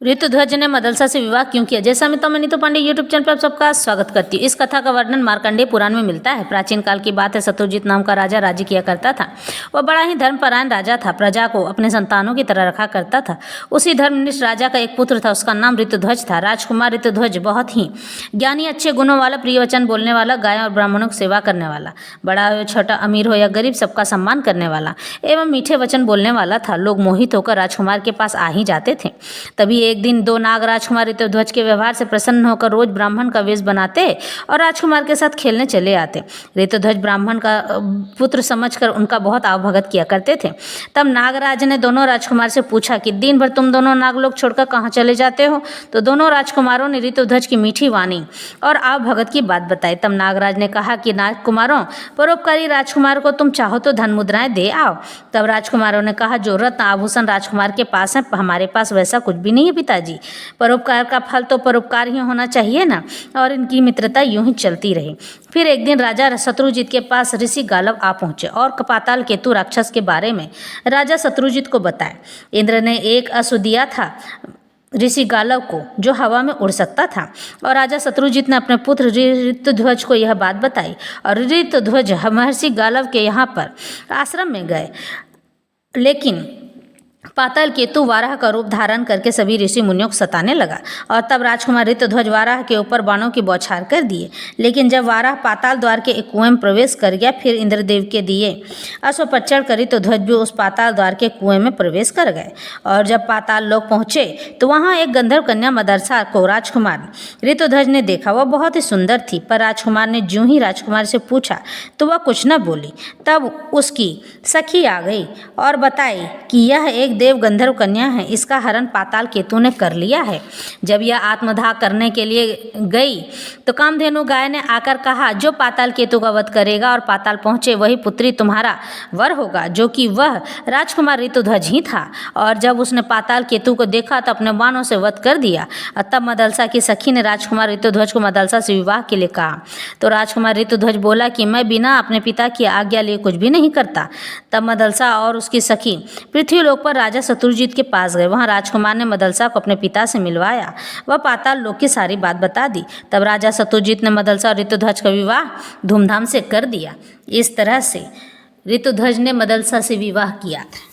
ऋतुध्वज ने मदलसा से विवाह क्यों किया? जैसा मैं नीतू पांडे यूट्यूब चैनल पर आप सबका स्वागत करती हूँ। इस कथा का वर्णन मार्कंडेय पुराण में मिलता है। प्राचीन काल की बात है। शत्रुजित नाम का राजा राज्य किया करता था। वह बड़ा ही धर्मपरायण राजा था। प्रजा को अपने संतानों की तरह रखा करता था। उसी धर्मनिष्ठ राजा का एक पुत्र था। उसका नाम ऋतुध्वज था। राजकुमार ऋतुध्वज बहुत ही ज्ञानी, अच्छे गुणों वाला, प्रिय वचन बोलने वाला, गाय और ब्राह्मणों की सेवा करने वाला, बड़ा हो छोटा, अमीर हो या गरीब, सबका सम्मान करने वाला एवं मीठे वचन बोलने वाला था। लोग मोहित होकर राजकुमार के पास आ ही जाते थे। तभी एक दिन दो नाग राजकुमार ऋतुध्वज के व्यवहार से प्रसन्न होकर रोज ब्राह्मण का वेश बनाते और राजकुमार के साथ खेलने चले आते। ऋतुध्वज ब्राह्मण का पुत्र समझकर उनका बहुत आवभगत किया करते थे। तब नागराज ने दोनों राजकुमार से पूछा कि दिन भर तुम दोनों नाग लोग छोड़कर कहाँ चले जाते हो? तो दोनों राजकुमारों ने ऋतुध्वज की मीठी वाणी और आवभगत की बात बताई। तब नागराज ने कहा कि नागकुमारों, परोपकारी राजकुमार को तुम चाहो तो धन मुद्राएं दे आओ। तब राजकुमारों ने कहा, जो रत्न आभूषण राजकुमार के पास है, हमारे पास वैसा कुछ भी नहीं है पिताजी। परोपकार का फल तो परोपकार ही होना चाहिए ना, और इनकी मित्रता यूं ही चलती रही। फिर एक दिन राजा शत्रुजित के पास ऋषि गालव आ पहुंचे और पाताल केतु राक्षस के बारे में राजा शत्रुजित को बताया। इंद्र ने एक अश्व दिया था ऋषि गालव को, जो हवा में उड़ सकता था, और राजा शत्रुजित ने अपने पुत्र ऋतुध्वज को यह बात बताई और ऋतुध्वज महर्षि गालव के यहाँ पर आश्रम में गए। लेकिन पाताल केतु वाराह का रूप धारण करके सभी ऋषि मुनियों को सताने लगा, और तब राजकुमार ऋतुध्वज वाराह के ऊपर बाणों की बौछार कर दिए। लेकिन जब वाराह पाताल द्वार के एक कुएं में प्रवेश कर गया, फिर इंद्रदेव के दिए अश्व पर चढ़कर ऋतुध्वज भी उस पाताल द्वार के कुएं में प्रवेश कर गए। और जब पाताल लोक पहुंचे तो वहां एक गंधर्व कन्या मदरसा को राजकुमार ऋतुध्वज ने देखा। वह बहुत ही सुंदर थी, पर राजकुमार ने ज्यों ही राजकुमार से पूछा तो वह कुछ न बोली। तब उसकी सखी आ गई और बताई कि यह एक देव गंधर्व कन्या है, इसका हरण पाताल केतु ने कर लिया है। जब यह आत्मदाह करने के लिए गई तो कामधेनु गाय ने आकर कहा, जो पाताल केतु का वध करेगा और पाताल पहुंचे वही पुत्री तुम्हारा वर होगा, जो कि वह राजकुमार ऋतुध्वज ही था। और जब उसने पाताल केतु को देखा तो अपने बाणों से वध कर दिया। तब मदलसा की सखी ने राजकुमार ऋतुध्वज को मदलसा से विवाह के लिए कहा। तो राजकुमार ऋतुध्वज बोला कि मैं बिना अपने पिता की आज्ञा लिए कुछ भी नहीं करता। तब मदलसा और उसकी सखी पृथ्वीलोक पर राजा शत्रुजित के पास गए। वहां राजकुमार ने मदलसा को अपने पिता से मिलवाया। वह पाताल लोक की सारी बात बता दी। तब राजा शत्रुजित ने मदलसा और ऋतुध्वज का विवाह धूमधाम से कर दिया। इस तरह से ऋतुध्वज ने मदलसा से विवाह किया था।